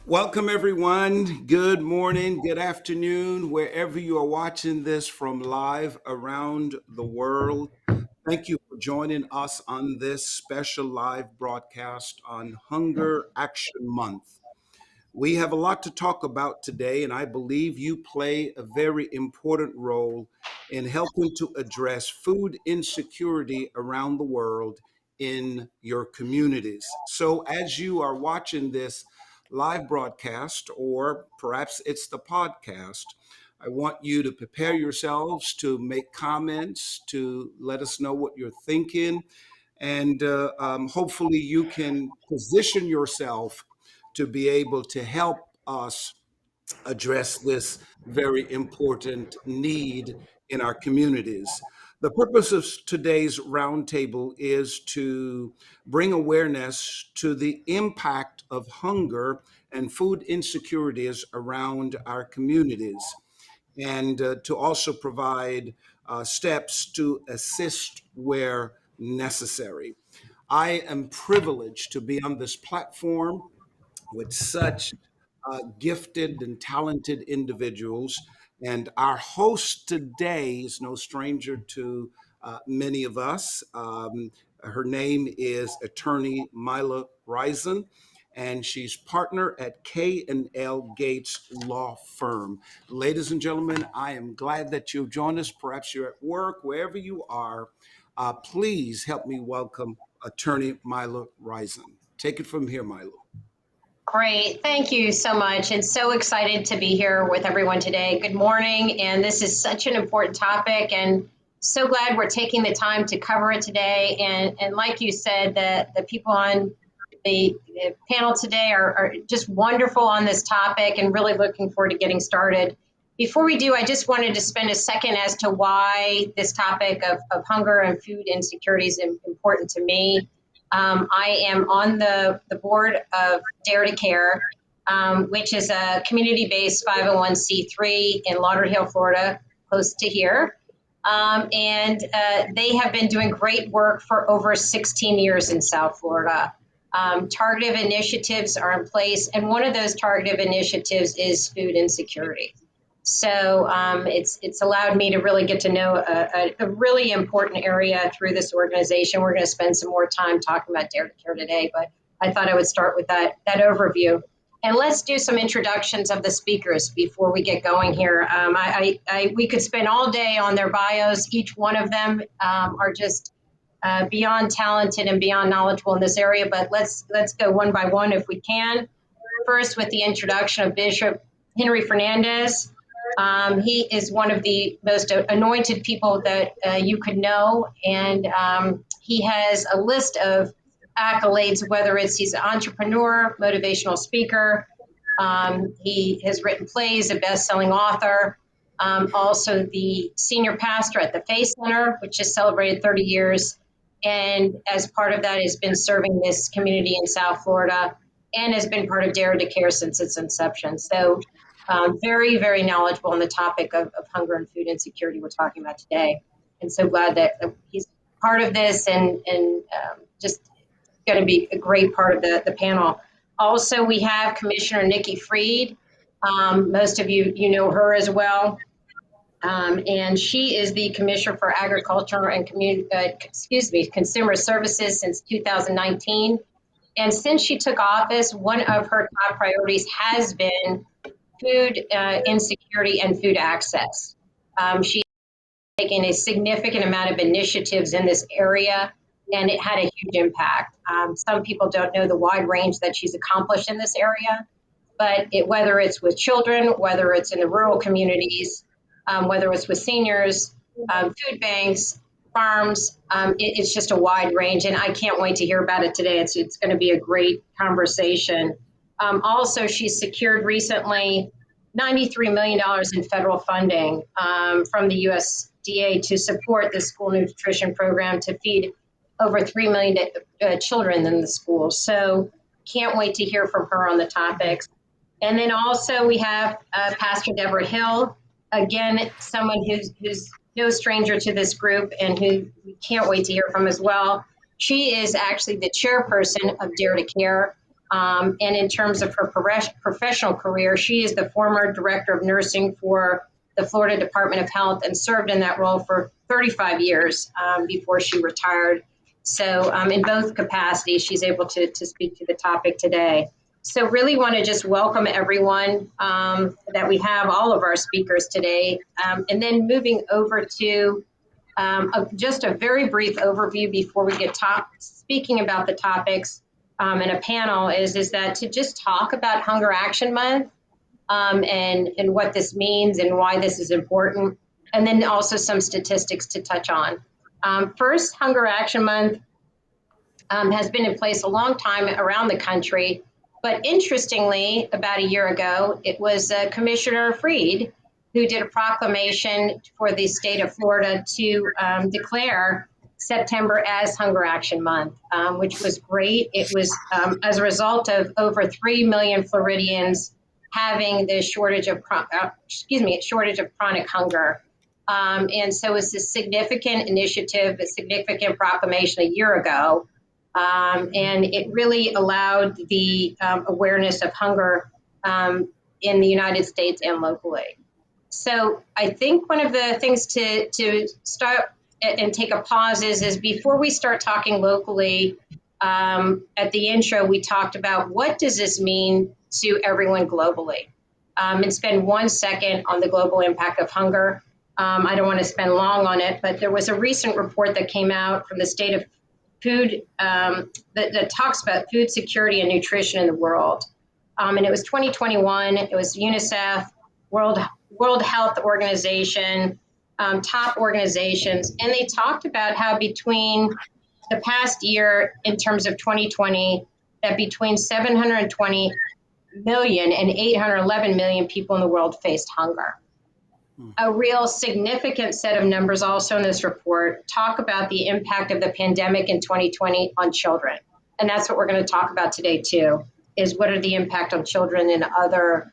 Welcome, everyone. Good morning, good afternoon, wherever you are watching this from live around the world. Thank you for joining us on this special live broadcast on Hunger Action Month. We have a lot to talk about today, and I believe you play a very important role in helping to address food insecurity around the world in your communities. So, as you are watching this live broadcast, or perhaps it's the podcast, I want you to prepare yourselves to make comments, to let us know what you're thinking, and hopefully you can position yourself to be able to help us address this very important need in our communities. The purpose of today's roundtable is to bring awareness to the impact of hunger and food insecurities around our communities, and to also provide steps to assist where necessary. I am privileged to be on this platform with such gifted and talented individuals. And our host today is no stranger to many of us. Her name is Attorney Mila Risen, and she's partner at K&L Gates Law Firm. Ladies and gentlemen, I am glad that you've joined us. Perhaps you're at work, wherever you are. Please help me welcome Attorney Mila Risen. Take it from here, Mila. Great. Thank you so much. And so excited to be here with everyone today. Good morning. And this is such an important topic, and so glad we're taking the time to cover it today. And like you said, the people on the panel today are just wonderful on this topic, and really looking forward to getting started. Before we do, I just wanted to spend a second as to why this topic of hunger and food insecurity is important to me. I am on the board of Dare to Care, which is a community-based 501c3 in Lauderhill, Florida, close to here. And they have been doing great work for over 16 years in South Florida. Targeted initiatives are in place, and one of those targeted initiatives is food insecurity. So it's allowed me to really get to know a really important area through this organization. We're going to spend some more time talking about Dare to Care today, but I thought I would start with that overview. And let's do some introductions of the speakers before we get going here. We could spend all day on their bios. Each one of them are just beyond talented and beyond knowledgeable in this area, but let's go one by one if we can. First, with the introduction of Bishop Henry Fernandez. He is one of the most anointed people that you could know, and he has a list of accolades, whether he's an entrepreneur, motivational speaker, he has written plays, a best-selling author, also the senior pastor at the Faith Center, which has celebrated 30 years, and as part of that has been serving this community in South Florida, and has been part of Dare to Care since its inception. So very, very knowledgeable on the topic of hunger and food insecurity we're talking about today. And so glad that he's part of this, and just going to be a great part of the panel. Also, we have Commissioner Nikki Freed. Most of you know her as well. And she is the Commissioner for Agriculture and Consumer Services since 2019. And since she took office, one of her top priorities has been food insecurity and food access. She's taken a significant amount of initiatives in this area, and it had a huge impact. Some people don't know the wide range that she's accomplished in this area, but whether it's with children, whether it's in the rural communities, whether it's with seniors, food banks, farms, it's just a wide range, and I can't wait to hear about it today. It's going to be a great conversation. Also, she's secured recently $93 million in federal funding from the USDA to support the school nutrition program to feed over 3 million children in the schools. So can't wait to hear from her on the topics. And then also we have Pastor Debra Hill, again, someone who's no stranger to this group and who we can't wait to hear from as well. She is actually the chairperson of Dare to Care. And in terms of her professional career, she is the former director of nursing for the Florida Department of Health and served in that role for 35 years before she retired. So in both capacities, she's able to speak to the topic today. So really want to just welcome everyone that we have, all of our speakers today. And then moving over to just a very brief overview before we get speaking about the topics in a panel is that to just talk about Hunger Action Month and what this means and why this is important, and then also some statistics to touch on. First, Hunger Action Month has been in place a long time around the country, but interestingly, about a year ago, it was Commissioner Freed who did a proclamation for the state of Florida to declare September as Hunger Action Month, which was great. It was as a result of over 3 million Floridians having the shortage of chronic hunger. And so it's a significant initiative, a significant proclamation a year ago. And it really allowed the awareness of hunger in the United States and locally. So I think one of the things to start and take a pause is before we start talking locally, at the intro, we talked about what does this mean to everyone globally? And spend 1 second on the global impact of hunger. I don't want to spend long on it, but there was a recent report that came out from the state of food that talks about food security and nutrition in the world. And it was 2021. It was UNICEF, World Health Organization, top organizations, and they talked about how between the past year, in terms of 2020, that between 720 million and 811 million people in the world faced hunger. A real significant set of numbers also in this report talk about the impact of the pandemic in 2020 on children. And that's what we're going to talk about today too, is what are the impact on children in other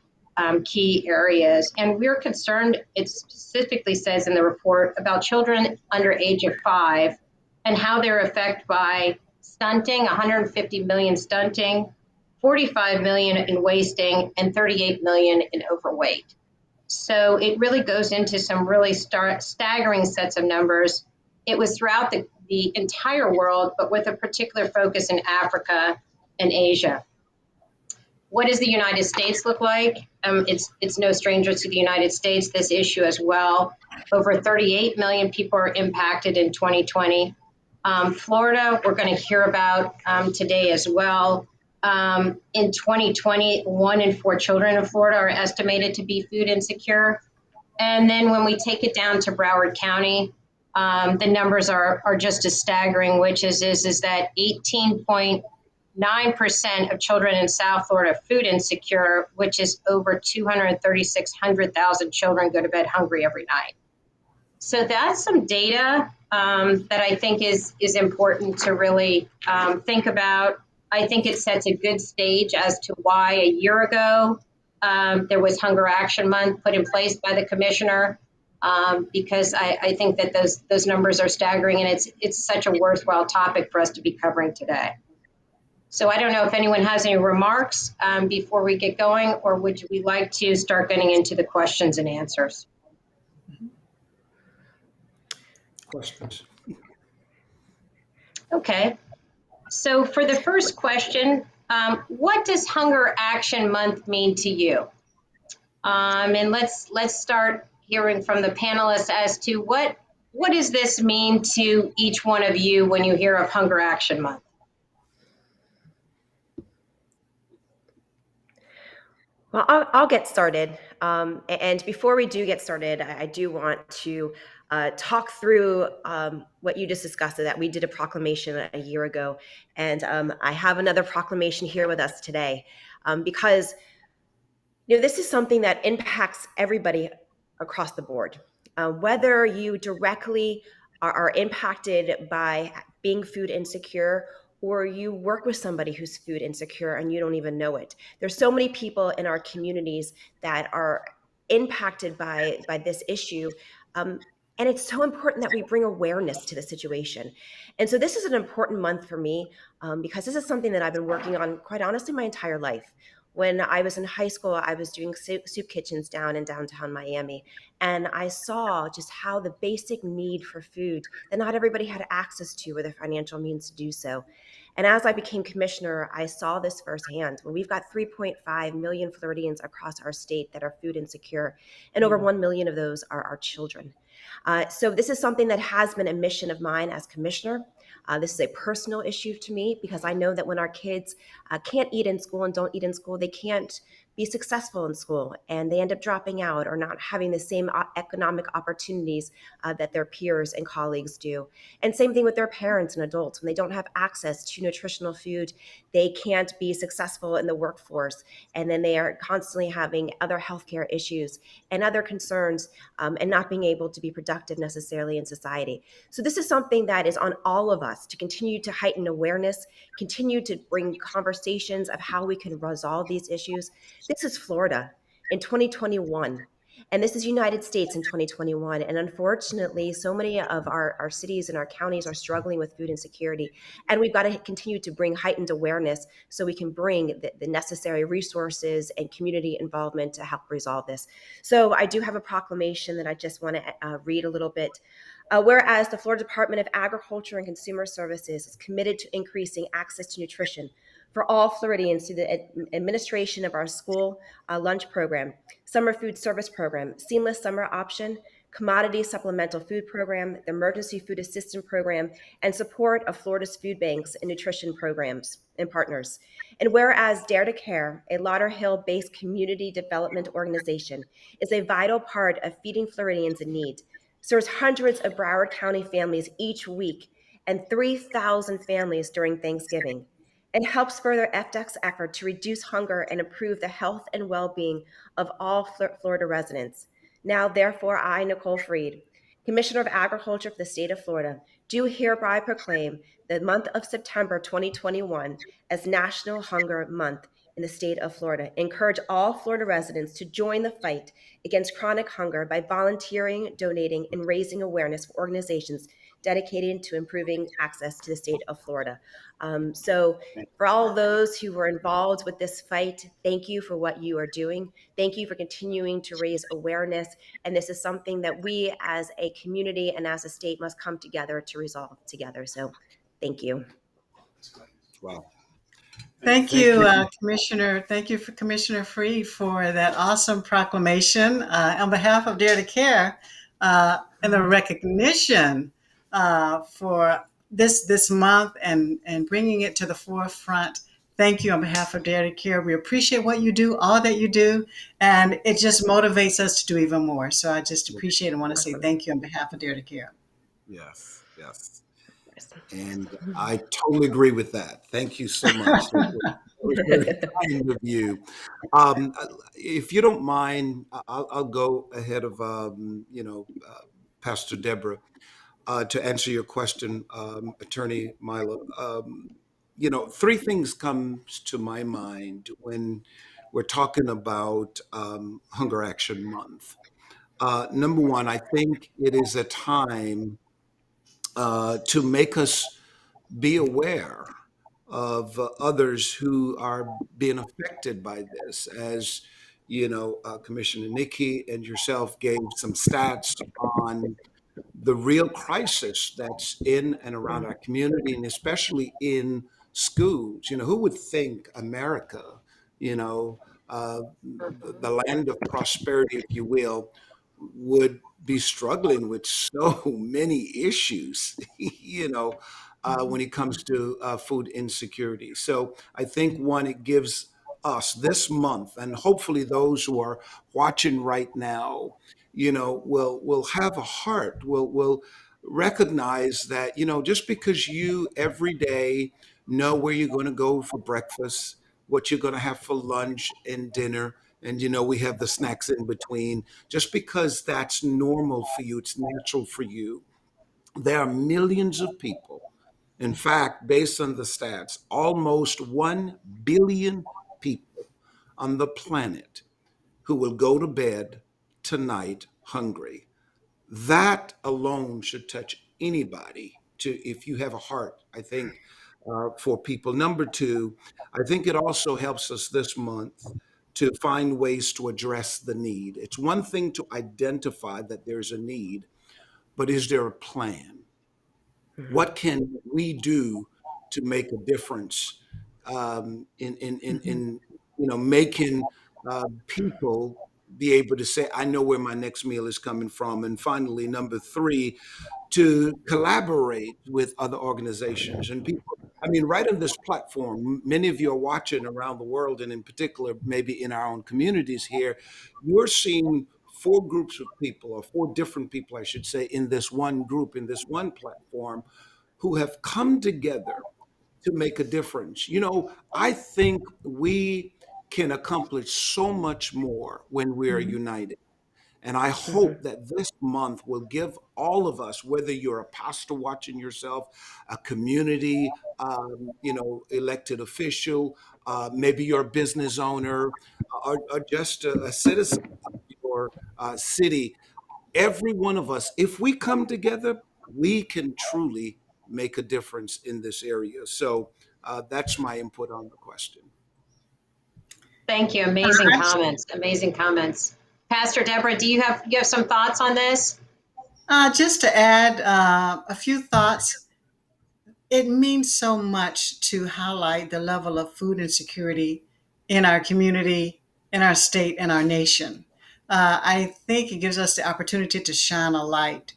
key areas. And we're concerned, it specifically says in the report, about children under age of 5 and how they're affected by stunting, 150 million stunting, 45 million in wasting, and 38 million in overweight. So it really goes into some really staggering sets of numbers. It was throughout the entire world, but with a particular focus in Africa and Asia. What does the United States look like? It's no stranger to the United States, this issue as well. Over 38 million people are impacted in 2020. Florida, we're going to hear about today as well. In 2020, 1 in 4 children in Florida are estimated to be food insecure. And then when we take it down to Broward County, the numbers are just as staggering, which is that 18.9% of children in South Florida food insecure, which is over 236,000 children go to bed hungry every night. So that's some data that I think is important to really think about. I think it sets a good stage as to why a year ago there was Hunger Action Month put in place by the commissioner, because I think that those numbers are staggering, and it's such a worthwhile topic for us to be covering today. So I don't know if anyone has any remarks before we get going, or would we like to start getting into the questions and answers? Questions. Okay. So for the first question, what does Hunger Action Month mean to you? And let's start hearing from the panelists as to what does this mean to each one of you when you hear of Hunger Action Month? Well, I'll get started. And before we do get started, I do want to talk through what you just discussed, that we did a proclamation a year ago. And I have another proclamation here with us today because this is something that impacts everybody across the board. Whether you directly are impacted by being food insecure, or you work with somebody who's food insecure and you don't even know it. There's so many people in our communities that are impacted by this issue. And it's so important that we bring awareness to the situation. And so this is an important month for me, because this is something that I've been working on, quite honestly, my entire life. When I was in high school, I was doing soup kitchens down in downtown Miami. And I saw just how the basic need for food that not everybody had access to or the financial means to do so. And as I became commissioner, I saw this firsthand. When we've got 3.5 million Floridians across our state that are food insecure, and over 1 million of those are our children. So this is something that has been a mission of mine as commissioner. This is a personal issue to me because I know that when our kids can't eat in school and don't eat in school, they can't be successful in school and they end up dropping out or not having the same economic opportunities that their peers and colleagues do. And same thing with their parents and adults. When they don't have access to nutritional food, they can't be successful in the workforce. And then they are constantly having other healthcare issues and other concerns, and not being able to be productive necessarily in society. So this is something that is on all of us to continue to heighten awareness, continue to bring conversations of how we can resolve these issues. This is Florida in 2021. And this is United States in 2021. And unfortunately, so many of our cities and our counties are struggling with food insecurity. And we've got to continue to bring heightened awareness so we can bring the necessary resources and community involvement to help resolve this. So I do have a proclamation that I just want to read a little bit. Whereas the Florida Department of Agriculture and Consumer Services is committed to increasing access to nutrition for all Floridians through the administration of our school lunch program, summer food service program, seamless summer option, commodity supplemental food program, the emergency food assistance program, and support of Florida's food banks and nutrition programs and partners. And whereas Dare to Care, a Lauderhill-based community development organization, is a vital part of feeding Floridians in need, serves hundreds of Broward County families each week and 3,000 families during Thanksgiving. It helps further FDEC's effort to reduce hunger and improve the health and well-being of all Florida residents. Now, therefore, I, Nicole Freed, Commissioner of Agriculture for the state of Florida, do hereby proclaim the month of September 2021 as National Hunger Month in the state of Florida. Encourage all Florida residents to join the fight against chronic hunger by volunteering, donating, and raising awareness for organizations dedicated to improving access to the state of Florida. So for all those who were involved with this fight, thank you for what you are doing. Thank you for continuing to raise awareness. And this is something that we as a community and as a state must come together to resolve together. So thank you. Wow. Thank Thank you, you. Commissioner. Thank you for Commissioner Free for that awesome proclamation on behalf of Dare to Care, and the recognition for this month and bringing it to the forefront. Thank you on behalf of Dare to Care. We appreciate what you do, all that you do, and it just motivates us to do even more. So I just appreciate and want to say Awesome. thank you on behalf of Dare to Care. Yes, yes. And I totally agree with that. Thank you so much. That was very kind of you. If you don't mind, I'll go ahead of Pastor Deborah to answer your question, Attorney Milo. Three things comes to my mind when we're talking about Hunger Action Month. Number one, I think it is a time to make us be aware of others who are being affected by this. As Commissioner Nikki and yourself gave some stats on the real crisis that's in and around our community, and especially in schools. Who would think America, you know, the land of prosperity, if you will, would be struggling with so many issues, when it comes to food insecurity. So I think one, it gives us this month, and hopefully those who are watching right now, will have a heart, will recognize that, just because you every day know where you're going to go for breakfast, what you're going to have for lunch and dinner, and we have the snacks in between, just because that's normal for you, it's natural for you. There are millions of people. In fact, based on the stats, almost 1 billion people on the planet who will go to bed tonight hungry. That alone should touch anybody to if you have a heart, I think, for people. Number two, I think it also helps us this month to find ways to address the need. It's one thing to identify that there's a need, but is there a plan? Mhm. What can we do to make a difference Mhm. in making people be able to say, I know where my next meal is coming from. And finally, number three, to collaborate with other organizations and people. I mean, right on this platform, many of you are watching around the world, and in particular, maybe in our own communities here, you're seeing four groups of people, or four different people, I should say, in this one group, in this one platform, who have come together to make a difference. I think we can accomplish so much more when we are Mhm. united. And I Mhm. hope that this month will give all of us, whether you're a pastor watching yourself, a community, elected official, maybe you're a business owner, or just a citizen of your city, every one of us, if we come together, we can truly make a difference in this area. So that's my input on the question. Thank you. Amazing Uh, comments. Amazing comments. Pastor Deborah, do you have some thoughts on this? just to add a few thoughts, it means so much to highlight the level of food insecurity in our community, in our state, and our nation. I think it gives us the opportunity to shine a light.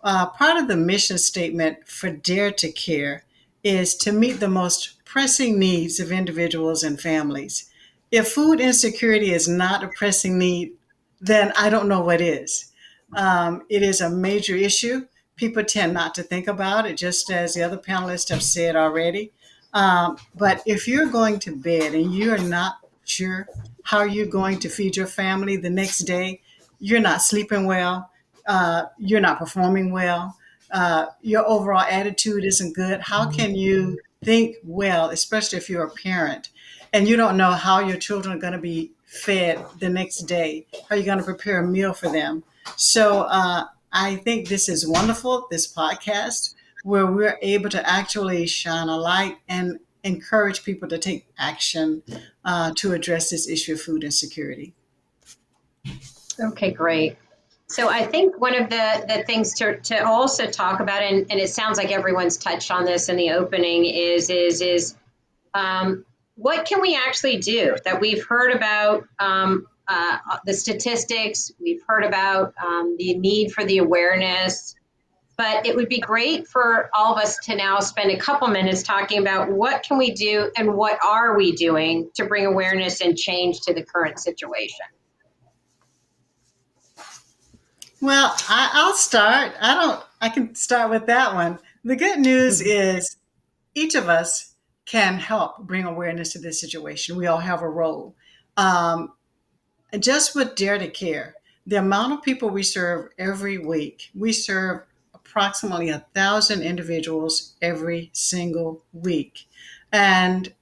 Part of the mission statement for Dare to Care is to meet the most pressing needs of individuals and families. If food insecurity is not a pressing need, then I don't know what is. It is a major issue. People tend not to think about it, just as the other panelists have said already. But if you're going to bed and you're not sure how you're going to feed your family the next day, you're not sleeping well, you're not performing well, your overall attitude isn't good. How can you think well, especially if you're a parent and you don't know how your children are going to be fed the next day? How are you going to prepare a meal for them? So I think this is wonderful, this podcast, where we're able to actually shine a light and encourage people to take action to address this issue of food insecurity. Okay, great. So I think one of the things to also talk about, and it sounds like everyone's touched on this in the opening, is what can we actually do? That we've heard about the statistics, we've heard about the need for the awareness, but it would be great for all of us to now spend a couple minutes talking about what can we do and what are we doing to bring awareness and change to the current situation. Well, I'll start. I can start with that one. The good news is each of us can help bring awareness to this situation. We all have a role. Um, just with Dare to Care, the amount of people we serve every week, we serve approximately 1,000 individuals every single week. And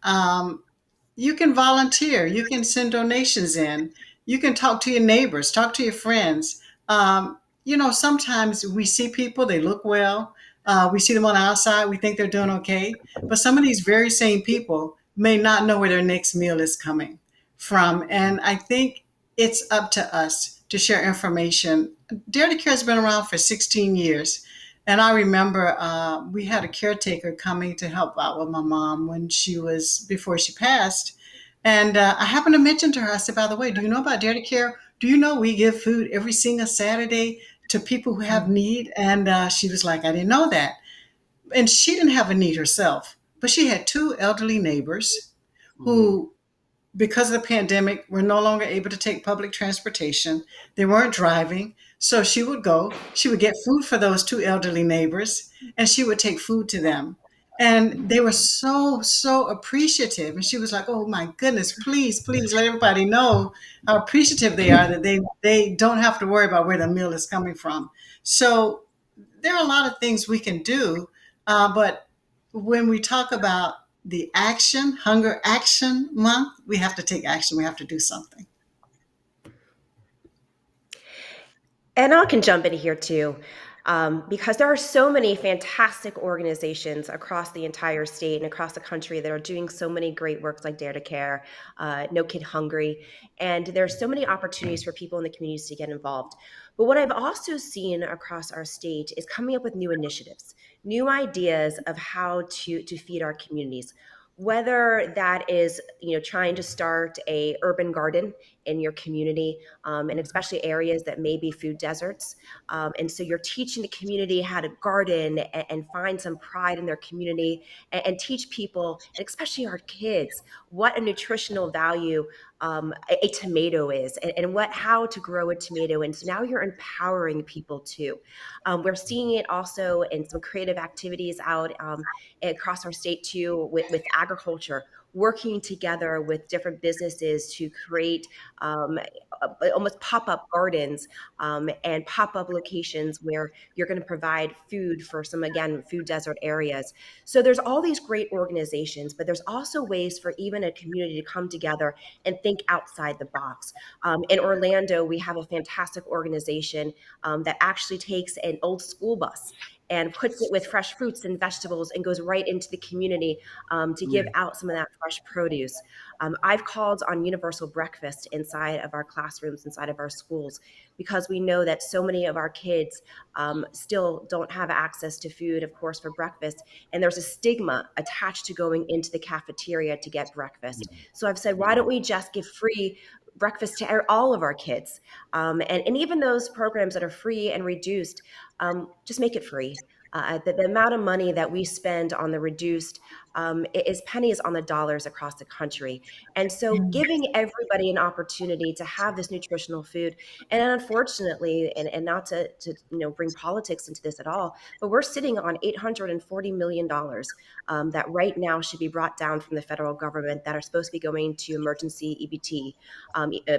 you can volunteer, you can send donations in, you can talk to your neighbors, talk to your friends. Sometimes we see people, they look well, we see them on the outside, we think they're doing okay, but some of these very same people may not know where their next meal is coming from. And I think it's up to us to share information. Dare to Care has been around for 16 years. And I remember we had a caretaker coming to help out with my mom before she passed. And I happened to mention to her, I said, by the way, do you know about Dare to Care? Do you know we give food every single Saturday to people who have need? And she was like, I didn't know that. And she didn't have a need herself, but she had two elderly neighbors Mm, who, because of the pandemic, were no longer able to take public transportation. They weren't driving. So she would get food for those two elderly neighbors, and she would take food to them. And they were so, so appreciative. And she was like, oh my goodness, please, please let everybody know how appreciative they are that they don't have to worry about where the meal is coming from. So there are a lot of things we can do, but when we talk about the action, Hunger Action Month, we have to take action. We have to do something. And I can jump in here too, because there are so many fantastic organizations across the entire state and across the country that are doing so many great works like Dare to Care, No Kid Hungry, and there's so many opportunities for people in the communities to get involved. But what I've also seen across our state is coming up with new initiatives, new ideas of how to feed our communities. Whether that is, trying to start a urban garden in your community, and especially areas that may be food deserts. And so you're teaching the community how to garden and find some pride in their community, and teach people, and especially our kids, what a nutritional value a tomato is, and what how to grow a tomato. And so now you're empowering people too. We're seeing it also in some creative activities out across our state too, with agriculture, working together with different businesses to create um, almost pop-up gardens, and pop-up locations where you're going to provide food for some, again, food desert areas. So there's all these great organizations, but there's also ways for even a community to come together and think outside the box. In Orlando, we have a fantastic organization that actually takes an old school bus and puts it with fresh fruits and vegetables and goes right into the community, to give Yeah. out some of that fresh produce. I've called on universal breakfast inside of our classrooms, inside of our schools, because we know that so many of our kids still don't have access to food, of course, for breakfast. And there's a stigma attached to going into the cafeteria to get breakfast. So I've said, why Yeah. don't we just give free breakfast to all of our kids? And even those programs that are free and reduced, just make it free. The amount of money that we spend on the reduced is pennies on the dollars across the country. And so giving everybody an opportunity to have this nutritional food, and unfortunately, and not to bring politics into this at all, but we're sitting on $840 million that right now should be brought down from the federal government that are supposed to be going to emergency EBT,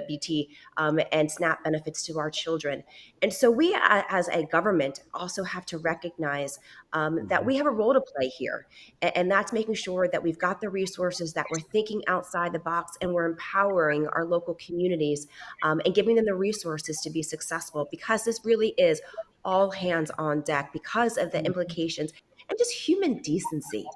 BT, and SNAP benefits to our children. And so we, as a government, also have to recognize that Mhm. we have a role to play here. And that's making sure that we've got the resources, that we're thinking outside the box, and we're empowering our local communities, and giving them the resources to be successful, because this really is all hands on deck because of the implications and just human decency.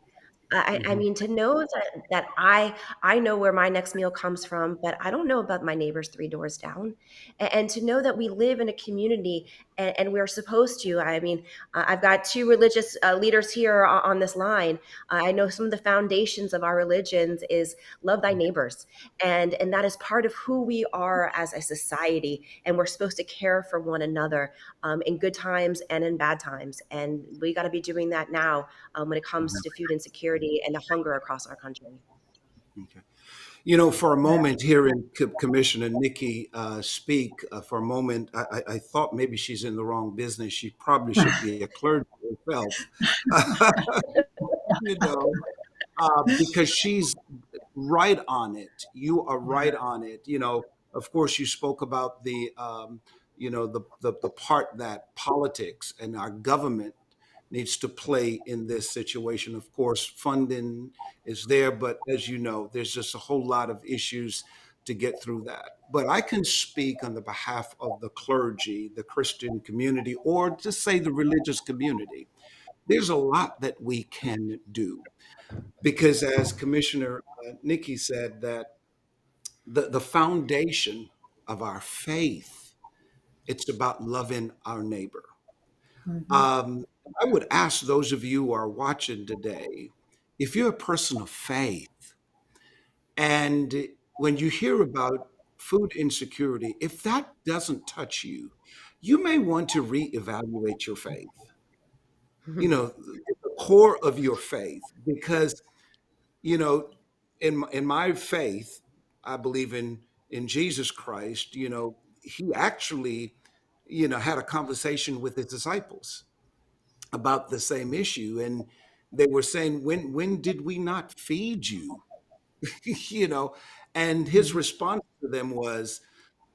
I Mhm. mean, to know that I know where my next meal comes from, but I don't know about my neighbors three doors down. And to know that we live in a community, and we're supposed to. I mean, I've got two religious leaders here on this line. I know some of the foundations of our religions is love thy neighbors, and that is part of who we are as a society. And we're supposed to care for one another, in good times and in bad times. And we got to be doing that now, when it comes to food insecurity and the hunger across our country. Okay. For a moment, hearing Commissioner Nikki speak, for a moment, I thought maybe she's in the wrong business. She probably should be a clergy herself, you know, because she's right on it. You are right on it. Of course, you spoke about the part that politics and our government needs to play in this situation. Of course, funding is there, but as you know, there's just a whole lot of issues to get through that. But I can speak on the behalf of the clergy, the Christian community, or just say the religious community. There's a lot that we can do because, as Commissioner Nikki said, that the foundation of our faith, it's about loving our neighbor. Mhm. um, I would ask those of you who are watching today, if you're a person of faith, and when you hear about food insecurity, if that doesn't touch you, you may want to reevaluate your faith, the core of your faith, because you know in my faith, I believe in Jesus Christ. He actually had a conversation with his disciples about the same issue, and they were saying, when did we not feed you? you know and his response to them was,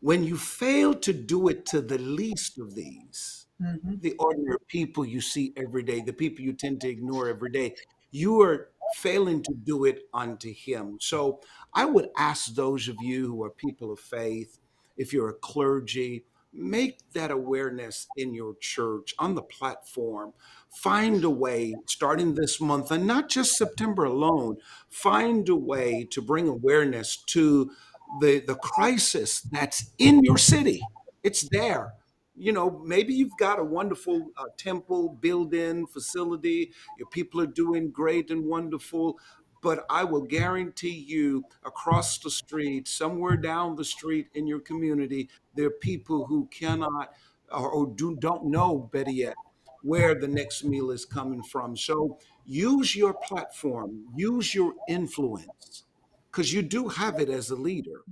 when you fail to do it to the least of these, Mhm. the ordinary people you see every day, the people you tend to ignore every day, you are failing to do it unto him. So I would ask those of you who are people of faith, if you're a clergy, make that awareness in your church on the platform. Find a way starting this month, and not just September alone, find a way to bring awareness to the crisis that's in your city. It's there. Maybe you've got a wonderful temple build-in facility. Your people are doing great and wonderful, but I will guarantee you across the street, somewhere down the street in your community, there are people who cannot or don't know, better yet, where the next meal is coming from. So use your platform, use your influence, because you do have it as a leader,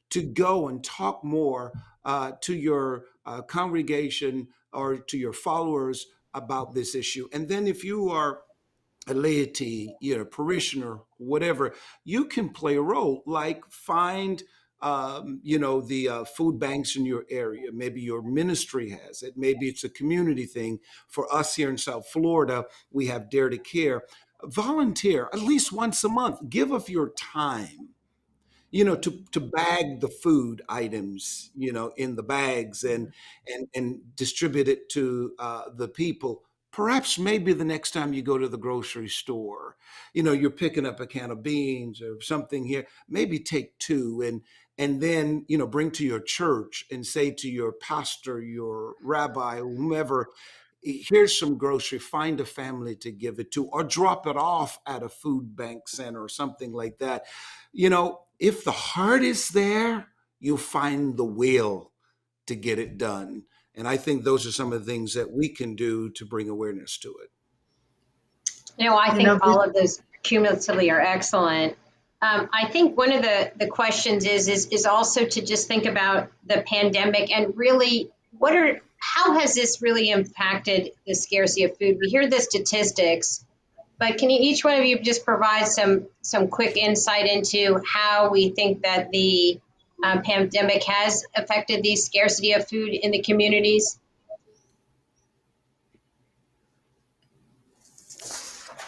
to go and talk more to your congregation or to your followers about this issue. And then if you are a laity, parishioner, whatever, you can play a role. Like find, the food banks in your area. Maybe your ministry has it. Maybe it's a community thing. For us here in South Florida, we have Dare to Care. Volunteer at least once a month. Give of your time, to bag the food items, in the bags, and distribute it to the people. Perhaps maybe the next time you go to the grocery store, you're picking up a can of beans or something here, maybe take two, and then, bring to your church and say to your pastor, your rabbi, whomever, here's some grocery, find a family to give it to, or drop it off at a food bank center or something like that. If the heart is there, you'll find the will to get it done. And I think those are some of the things that we can do to bring awareness to it. I You think know, all of those cumulatively are excellent. I think one of the questions is also to just think about the pandemic and really how has this really impacted the scarcity of food? We hear the statistics, but can each one of you just provide some quick insight into how we think that the pandemic has affected the scarcity of food in the communities?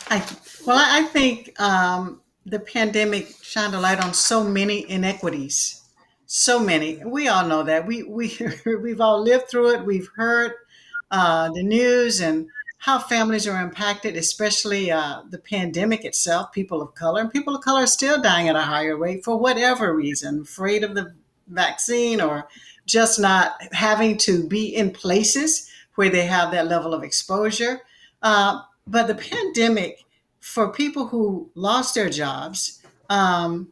I, I think the pandemic shined a light on so many inequities, so many. We all know that. We've all lived through it. We've heard the news and how families are impacted, especially the pandemic itself. People of color are still dying at a higher rate for whatever reason, afraid of the vaccine or just not having to be in places where they have that level of exposure. But the pandemic, for people who lost their jobs, or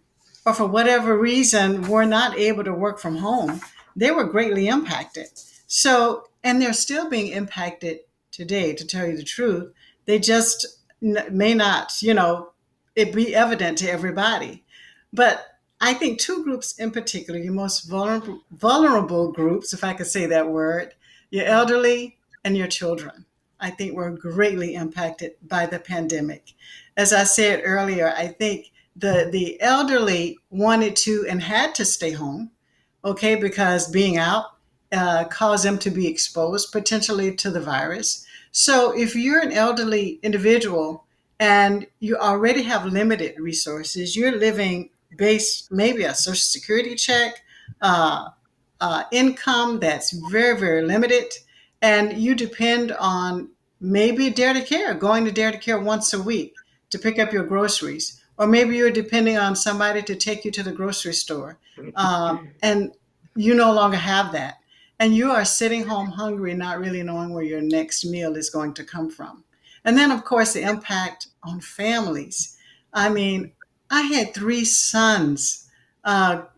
for whatever reason were not able to work from home, they were greatly impacted. So, and they're still being impacted today, to tell you the truth. They just may not, it be evident to everybody. But I think two groups in particular, your most vulnerable groups, if I could say that word, your elderly and your children, I think were greatly impacted by the pandemic. As I said earlier, I think the elderly wanted to and had to stay home, okay, because being out caused them to be exposed potentially to the virus. So if you're an elderly individual and you already have limited resources, you're living based maybe a social security check, uh, income that's very, very limited, and you depend on maybe Dare to Care, going to Dare to Care once a week to pick up your groceries, or maybe you're depending on somebody to take you to the grocery store, and you no longer have that. And you are sitting home hungry, not really knowing where your next meal is going to come from. And then, of course, the impact on families. I mean, I had three sons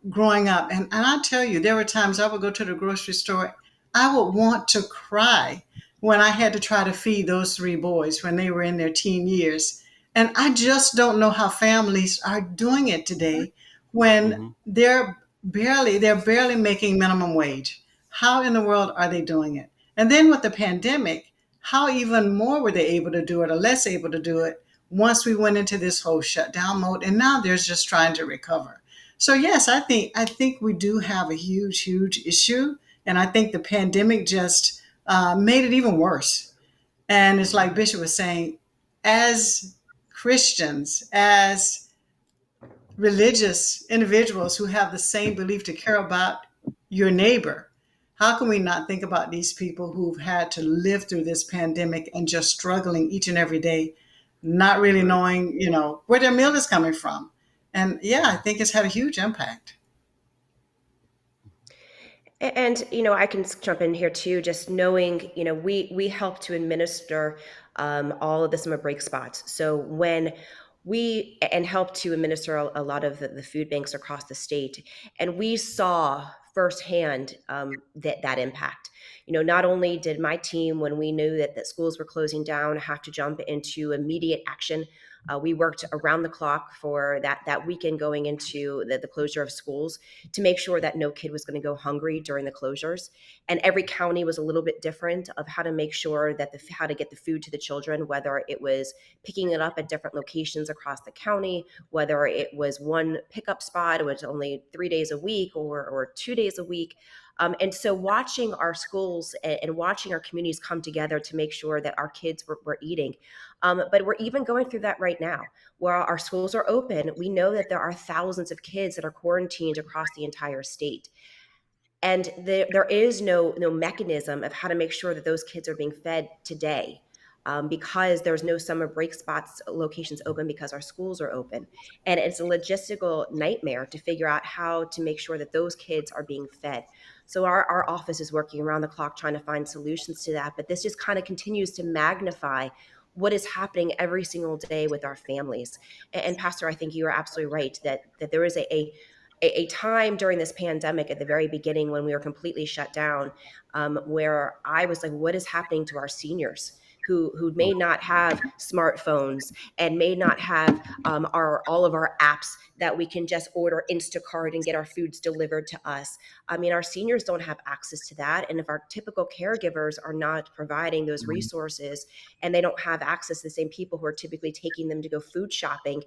growing up. And I tell you, there were times I would go to the grocery store, I would want to cry when I had to try to feed those three boys when they were in their teen years. And I just don't know how families are doing it today when Mm-hmm. they're barely making minimum wage. How in the world are they doing it? And then with the pandemic, how even more were they able to do it or less able to do it once we went into this whole shutdown mode, and now they're just trying to recover. So yes, I think we do have a huge, huge issue, and I think the pandemic just made it even worse. And it's like Bishop was saying, as Christians, as religious individuals who have the same belief to care about your neighbor, How can we not think about these people who've had to live through this pandemic and just struggling each and every day, not really Right. knowing, where their meal is coming from? And yeah, I think it's had a huge impact. And I can jump in here too. Just knowing, we help to administer all of the summer break spots. So when we and help to administer a lot of the food banks across the state, and we saw firsthand that impact. Not only did my team, when we knew that schools were closing down, have to jump into immediate action. We worked around the clock for that weekend going into the closure of schools to make sure that no kid was going to go hungry during the closures. And every county was a little bit different of how to make sure that how to get the food to the children, whether it was picking it up at different locations across the county, whether it was one pickup spot, which only 3 days a week or 2 days a week. And so watching our schools and watching our communities come together to make sure that our kids were eating. But we're even going through that right now where our schools are open. We know that there are thousands of kids that are quarantined across the entire state. And there is no mechanism of how to make sure that those kids are being fed today, because there's no summer break spots locations open because our schools are open. And it's a logistical nightmare to figure out how to make sure that those kids are being fed. So our office is working around the clock trying to find solutions to that. But this just kind of continues to magnify what is happening every single day with our families. And Pastor, I think you are absolutely right that there is a time during this pandemic at the very beginning when we were completely shut down, where I was like, what is happening to our seniors who may not have smartphones and may not have our all of our apps that we can just order Instacart and get our foods delivered to us. I mean, our seniors don't have access to that. And if our typical caregivers are not providing those Mhm. resources and they don't have access to the same people who are typically taking them to go food shopping,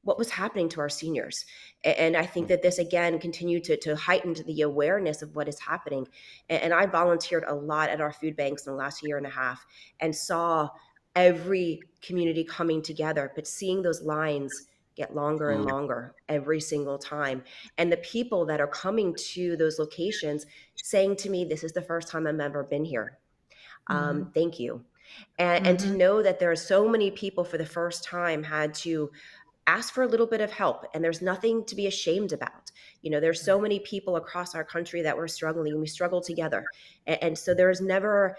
what was happening to our seniors. And I think that this again continued to heighten the awareness of what is happening. And I volunteered a lot at our food banks in the last year and a half and saw every community coming together, but seeing those lines get longer and Mm. longer every single time. And the people that are coming to those locations saying to me, this is the first time I've ever been here. Hmm. Thank you. And to Hmm. know that there are so many people for the first time had to ask for a little bit of help, and there's nothing to be ashamed about. There's so many people across our country that were struggling, and we struggle together. And so there's never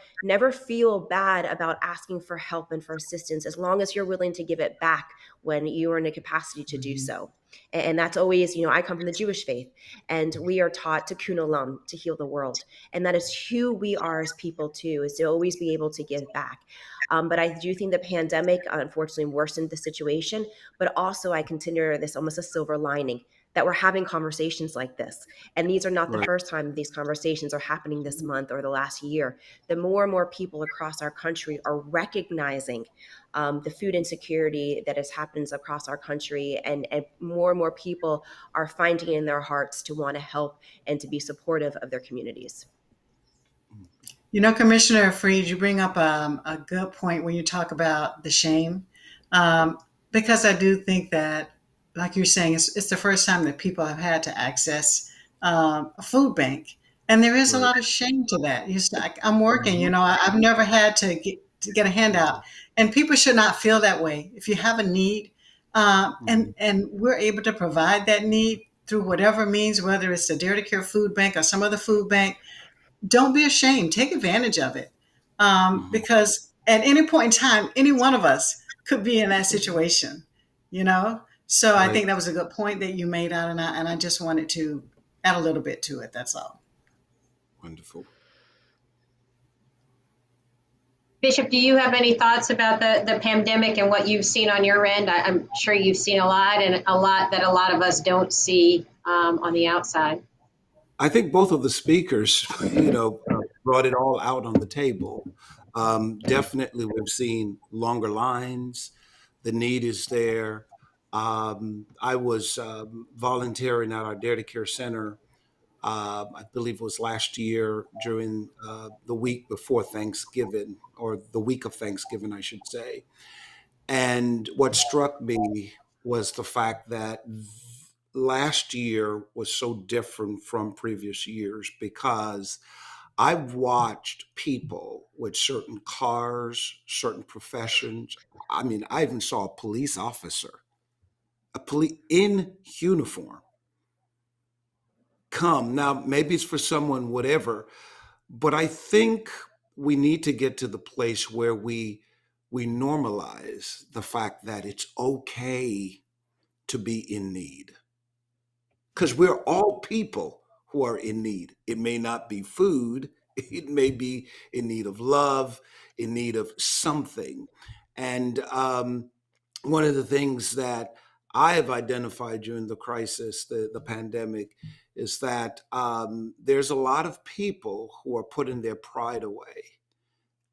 feel bad about asking for help and for assistance, as long as you're willing to give it back when you are in a capacity to do Hmm. so. And that's always, I come from the Jewish faith, and we are taught to kun olam, to heal the world. And that is who we are as people too, is to always be able to give back. But I do think the pandemic unfortunately worsened the situation. But also, I consider this almost a silver lining that we're having conversations like this. And these are not the Right. first time these conversations are happening this month or the last year. The more and more people across our country are recognizing the food insecurity that has happened across our country, and more and more people are finding in their hearts to want to help and to be supportive of their communities. Commissioner Freed, you bring up a good point when you talk about the shame, um, because I do think that, like you're saying, it's the first time that people have had to access a food bank, and there is a Right. lot of shame to that. I'm working, Mhm. I've never had to get a handout, and people should not feel that way. If you have a need, Mhm. and we're able to provide that need through whatever means, whether it's the Dare to Care food bank or some other food bank, don't be ashamed. Take advantage of it. Mhm. Because at any point in time, any one of us could be in that situation, you know? So I Right. think that was a good point that you made out, and I just wanted to add a little bit to it. That's all. Wonderful. Bishop, do you have any thoughts about the pandemic and what you've seen on your end? I'm sure you've seen a lot, and a lot that a lot of us don't see on the outside. I think both of the speakers, brought it all out on the table. Definitely, we've seen longer lines. The need is there. I was volunteering at our Dare to Care Center. I believe it was last year during the week before Thanksgiving, or the week of Thanksgiving, I should say. And what struck me was the fact that last year was so different from previous years because I've watched people with certain cars, certain professions. I mean, I even saw a police officer, a police in uniform, come. Now, maybe it's for someone, whatever, but I think we need to get to the place where we normalize the fact that it's okay to be in need, because we're all people who are in need. It may not be food, it may be in need of love, in need of something. And one of the things that I have identified during the crisis, the pandemic, is that there's a lot of people who are putting their pride away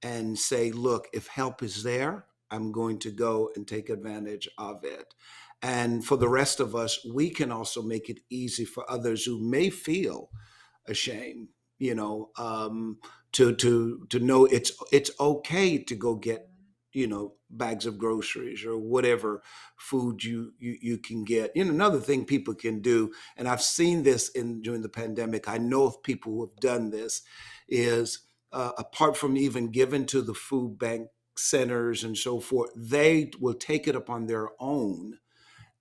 and say, look, if help is there, I'm going to go and take advantage of it. And for the rest of us, we can also make it easy for others who may feel ashamed, you know, to know it's okay to go get, bags of groceries or whatever food you can get. Another thing people can do, and I've seen this in during the pandemic. I know of people who have done this, is apart from even giving to the food bank centers and so forth, they will take it upon their own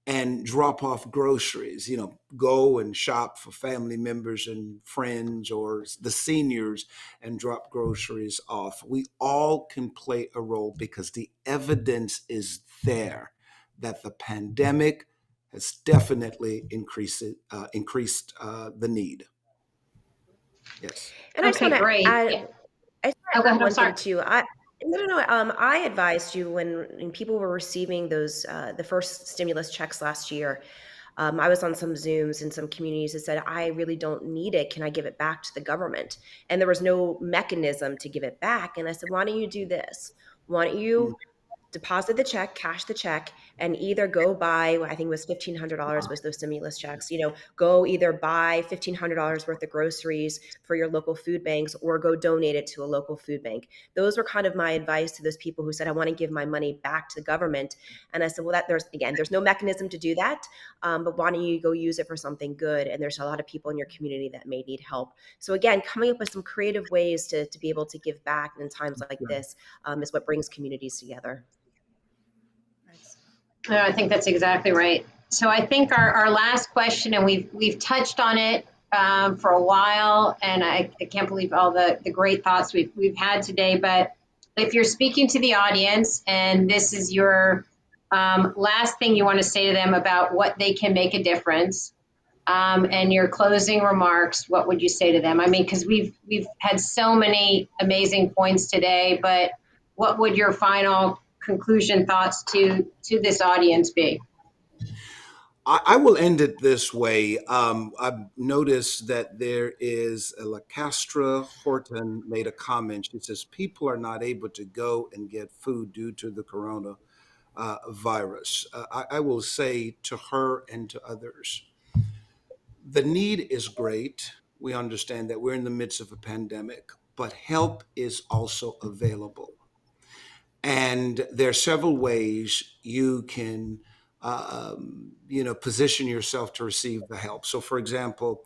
and drop off groceries, go and shop for family members and friends or the seniors and drop groceries off. We all can play a role because the evidence is there that the pandemic has definitely increased the need. Yes. And Okay, great. Yeah. I just Oh, want go to add ahead. I'm one sorry. thing too. I advised you when people were receiving those the first stimulus checks last year. I was on some Zooms in some communities that said, I really don't need it. Can I give it back to the government? And there was no mechanism to give it back. And I said, why don't you do this? Why don't Mm. you deposit the check, cash the check, and either go buy, I think it was $1,500 was those stimulus checks, go either buy $1,500 worth of groceries for your local food banks or go donate it to a local food bank. Those were kind of my advice to those people who said, I want to give my money back to the government. And I said, well, there's no mechanism to do that. But why don't you go use it for something good? And there's a lot of people in your community that may need help. So again, coming up with some creative ways to be able to give back in times like this is what brings communities together. No, I think that's exactly right. So I think our last question, and we've touched on it for a while, and I can't believe all the great thoughts we've had today. But if you're speaking to the audience, and this is your last thing you want to say to them about what they can make a difference, and your closing remarks, what would you say to them? I mean, because we've had so many amazing points today, but what would your final conclusion thoughts to this audience be? I will end it this way. I've noticed that there is Lacastra Horton made a comment. She says people are not able to go and get food due to the corona virus. I will say to her and to others, the need is great. We understand that we're in the midst of a pandemic, but help is also available. And there are several ways you can, position yourself to receive the help. So, for example,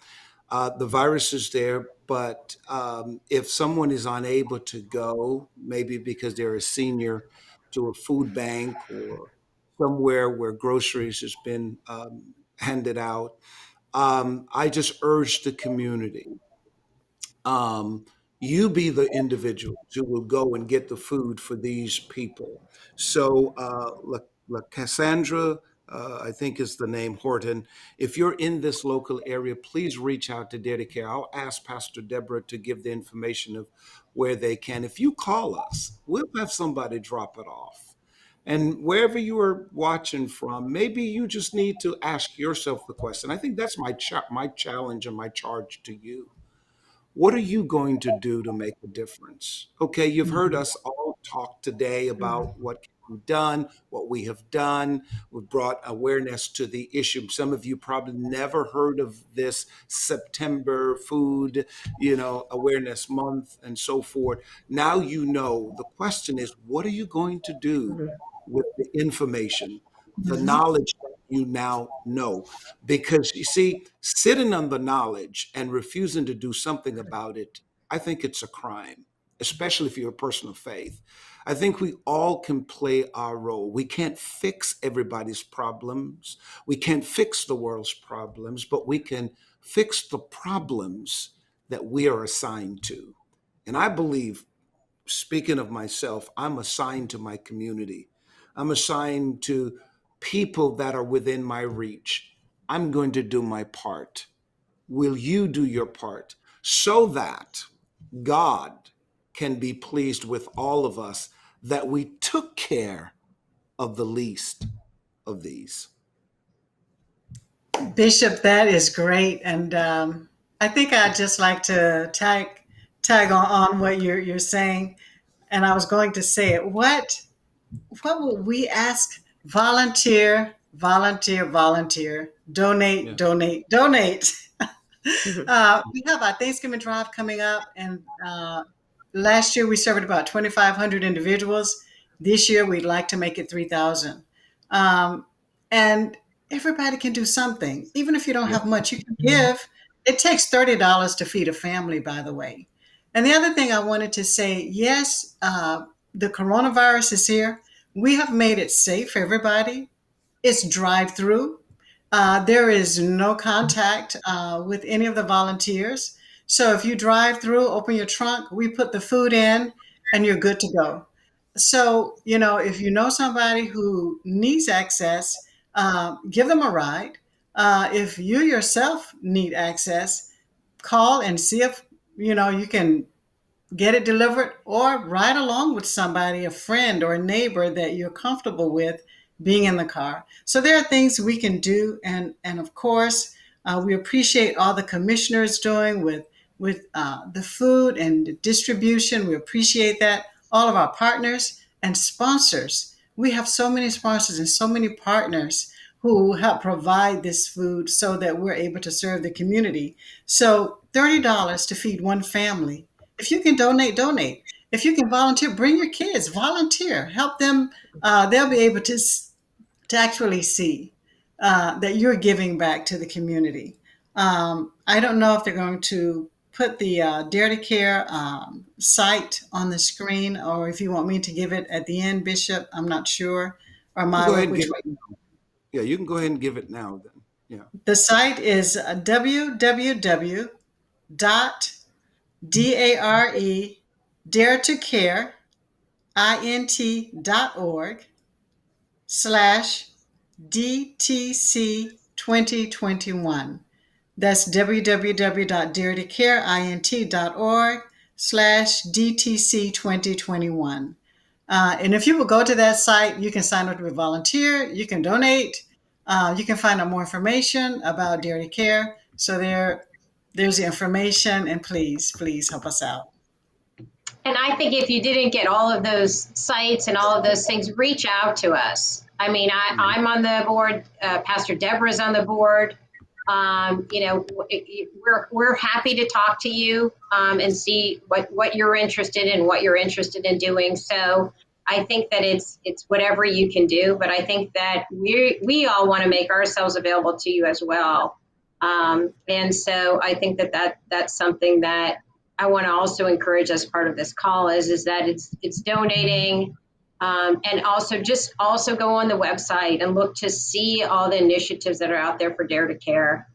the virus is there, but if someone is unable to go, maybe because they're a senior, to a food bank or somewhere where groceries has been handed out, I just urge the community, um, you be the individuals who will go and get the food for these people. So, Cassandra, I think is the name, Horton. If you're in this local area, please reach out to Dare to Care. I'll ask Pastor Deborah to give the information of where they can. If you call us, we'll have somebody drop it off. And wherever you are watching from, maybe you just need to ask yourself the question. I think that's my challenge and my charge to you. What are you going to do to make a difference? Okay, you've heard Mhm. us all talk today Mhm. about what can be done, what we have done. We've brought awareness to the issue. Some of you probably never heard of this September food, awareness month and so forth. Now you know. The question is, what are you going to do Mhm. with the information, the Mhm. knowledge that you now know? Because you see, sitting on the knowledge and refusing to do something about it I think it's a crime, especially if you're a person of faith. I think we all can play our role. We can't fix everybody's problems. We can't fix the world's problems, but we can fix the problems that we are assigned to. And I believe, speaking of myself, I'm assigned to my community. I'm assigned to people that are within my reach. I'm going to do my part. Will you do your part so that God can be pleased with all of us, that we took care of the least of these? Bishop, that is great, and I think I'd just like to tag on what you're saying. And I was going to say it. What would we ask? Volunteer, volunteer, volunteer. Donate, Yeah. donate, donate. We have our Thanksgiving drive coming up, and last year we served about 2,500 individuals. This year we'd like to make it 3,000. And everybody can do something. Even if you don't Yeah. have much, you can give. It takes $30 to feed a family, by the way. And the other thing I wanted to say, yes, the coronavirus is here. We have made it safe for everybody. It's drive through. There is no contact with any of the volunteers. So if you drive through, open your trunk, we put the food in, and you're good to go. So, if you know somebody who needs access, give them a ride. If you yourself need access, call and see if you can get it delivered, or ride along with somebody, a friend or a neighbor that you're comfortable with being in the car. So there are things we can do, and of course, we appreciate all the commissioners doing with the food and the distribution. We appreciate that. All of our partners and sponsors. We have so many sponsors and so many partners who help provide this food so that we're able to serve the community. So $30 to feed one family. If you can donate, donate. If you can volunteer, bring your kids, volunteer, help them. They'll be able to actually see that you're giving back to the community. I don't know if they're going to put the Dare to Care site on the screen, or if you want me to give it at the end, Bishop. I'm not sure. Or Go Myla, ahead and which give way? it. Yeah, you can go ahead and give it now then. Yeah. The site is www.dare, dare to care, int.org/DTC 2021. That's www.daretocareint.org/DTC 2021. And if you will go to that site, you can sign up to be a volunteer, you can donate, you can find out more information about Dare to Care. So there's the information, and please, please help us out. And I think if you didn't get all of those sites and all of those things, reach out to us. I mean, I'm on the board. Pastor Debra is on the board. We're happy to talk to you and see what you're interested in, what you're interested in doing. So I think that it's whatever you can do. But I think that we all want to make ourselves available to you as well. And so I think that's something that I want to also encourage as part of this call is that it's donating, and also go on the website and look to see all the initiatives that are out there for Dare to Care,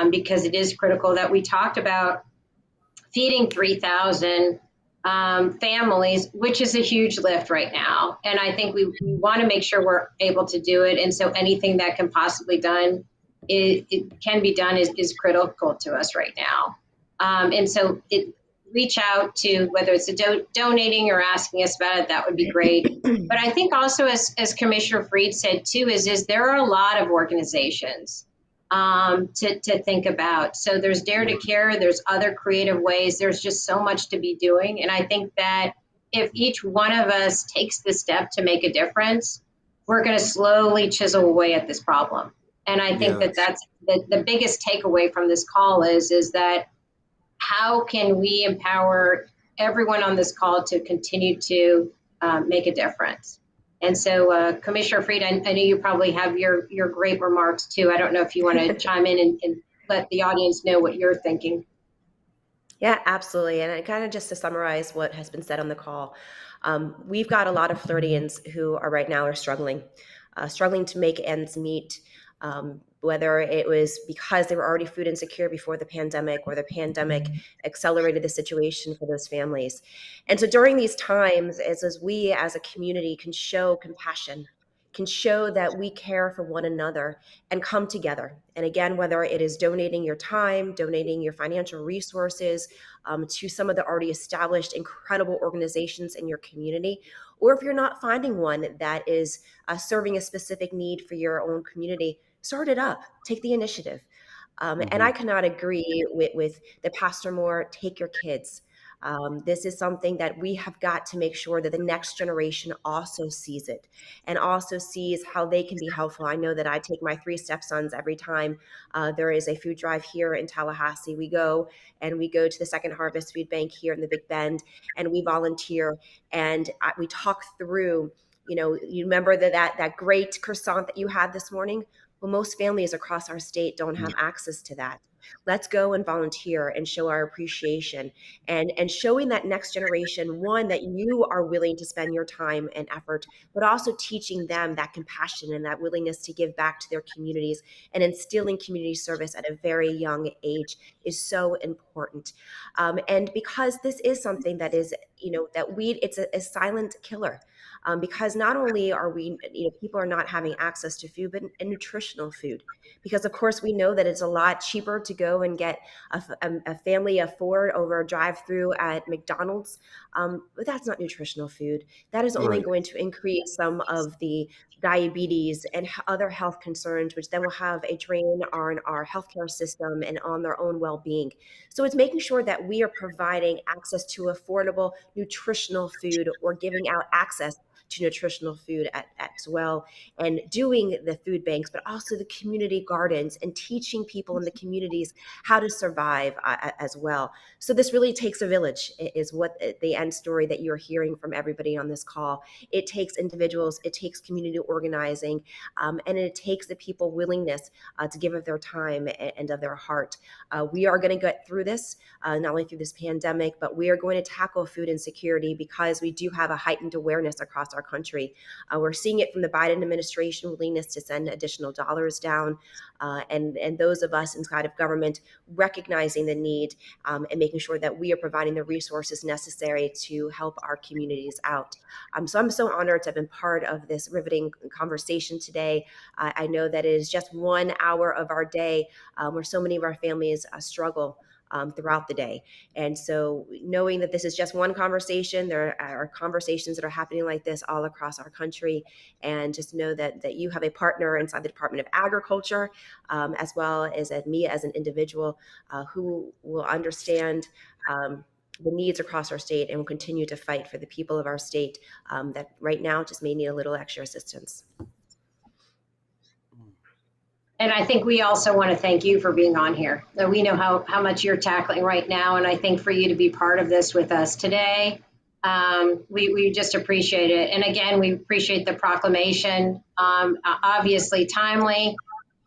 because it is critical that we talked about feeding 3,000 families, which is a huge lift right now. And I think we want to make sure we're able to do it. And so anything that can possibly done, it can be done is critical to us right now. And so reach out to, whether it's donating or asking us about it, that would be great. But I think also, as Commissioner Freed said too, is there are a lot of organizations to think about. So there's Dare to Care, there's other creative ways, there's just so much to be doing. And I think that if each one of us takes the step to make a difference, we're going to slowly chisel away at this problem. And I think Yes. that's the biggest takeaway from this call is that how can we empower everyone on this call to continue to make a difference? And so, Commissioner Freed, I know you probably have your great remarks too. I don't know if you want to chime in and let the audience know what you're thinking. Yeah, absolutely. And kind of just to summarize what has been said on the call, we've got a lot of Floridians who are right now are struggling to make ends meet. Whether it was because they were already food insecure before the pandemic, or the pandemic accelerated the situation for those families. And so during these times, as we as a community can show compassion, can show that we care for one another and come together. And again, whether it is donating your time, donating your financial resources, to some of the already established incredible organizations in your community, or if you're not finding one that is serving a specific need for your own community, start it up, take the initiative. And Hmm. I cannot agree with the Pastor Moore, take your kids. This is something that we have got to make sure that the next generation also sees it and also sees how they can be helpful. I know that I take my three stepsons every time there is a food drive here in Tallahassee. We go to the Second Harvest Food Bank here in the Big Bend, and we volunteer, and we talk through. You remember that great croissant that you had this morning? Well, most families across our state don't have access to that. Let's go and volunteer and show our appreciation, and showing that next generation, one, that you are willing to spend your time and effort, but also teaching them that compassion and that willingness to give back to their communities, and instilling community service at a very young age is so important. And because this is something that is, that weed, it's a silent killer. Because not only are people are not having access to food, but nutritional food. Because of course we know that it's a lot cheaper to go and get a family of four over a drive-through at McDonald's, but that's not nutritional food. That is only Right. going to increase some of the diabetes and other health concerns, which then will have a drain on our healthcare system and on their own well-being. So it's making sure that we are providing access to affordable nutritional food, or giving out access to nutritional food as well, and doing the food banks, but also the community gardens, and teaching people in the communities how to survive as well. So this really takes a village, is what the end story that you're hearing from everybody on this call. It takes individuals, it takes community organizing, and it takes the people willingness to give of their time and of their heart. We are going to get through this, not only through this pandemic, but we are going to tackle food insecurity, because we do have a heightened awareness across our country. We're seeing it from the Biden administration willingness to send additional dollars down, and those of us inside of government recognizing the need, and making sure that we are providing the resources necessary to help our communities out. So I'm so honored to have been part of this riveting conversation today. I know that it is just 1 hour of our day, where so many of our families struggle throughout the day. And so knowing that this is just one conversation, there are conversations that are happening like this all across our country. And just know that you have a partner inside the Department of Agriculture, as well as me as an individual, who will understand the needs across our state, and will continue to fight for the people of our state, that right now just may need a little extra assistance. And I think we also want to thank you for being on here. That we know how much you're tackling right now. And I think for you to be part of this with us today, we just appreciate it. And again, we appreciate the proclamation, obviously timely,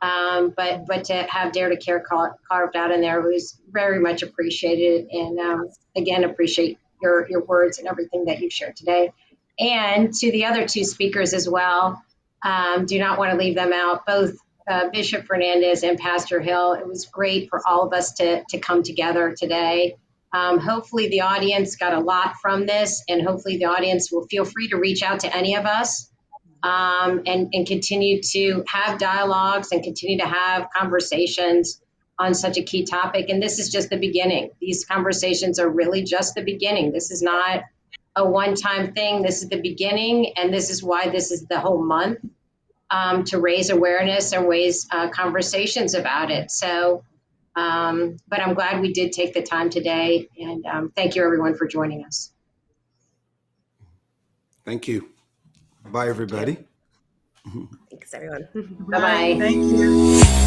but to have Dare to Care carved out in there was very much appreciated. And again, appreciate your words and everything that you've shared today. And to the other two speakers as well, do not want to leave them out, both Bishop Fernandez and Pastor Hill. It was great for all of us to come together today. Hopefully the audience got a lot from this, and hopefully the audience will feel free to reach out to any of us, and continue to have dialogues and continue to have conversations on such a key topic. And this is just the beginning. These conversations are really just the beginning. This is not a one-time thing. This is the beginning, and this is why this is the whole month, to raise awareness and raise conversations about it. So, but I'm glad we did take the time today, and thank you everyone for joining us. Thank you. Bye, Thank you. everybody. Thanks, everyone. Bye-bye. Thank you.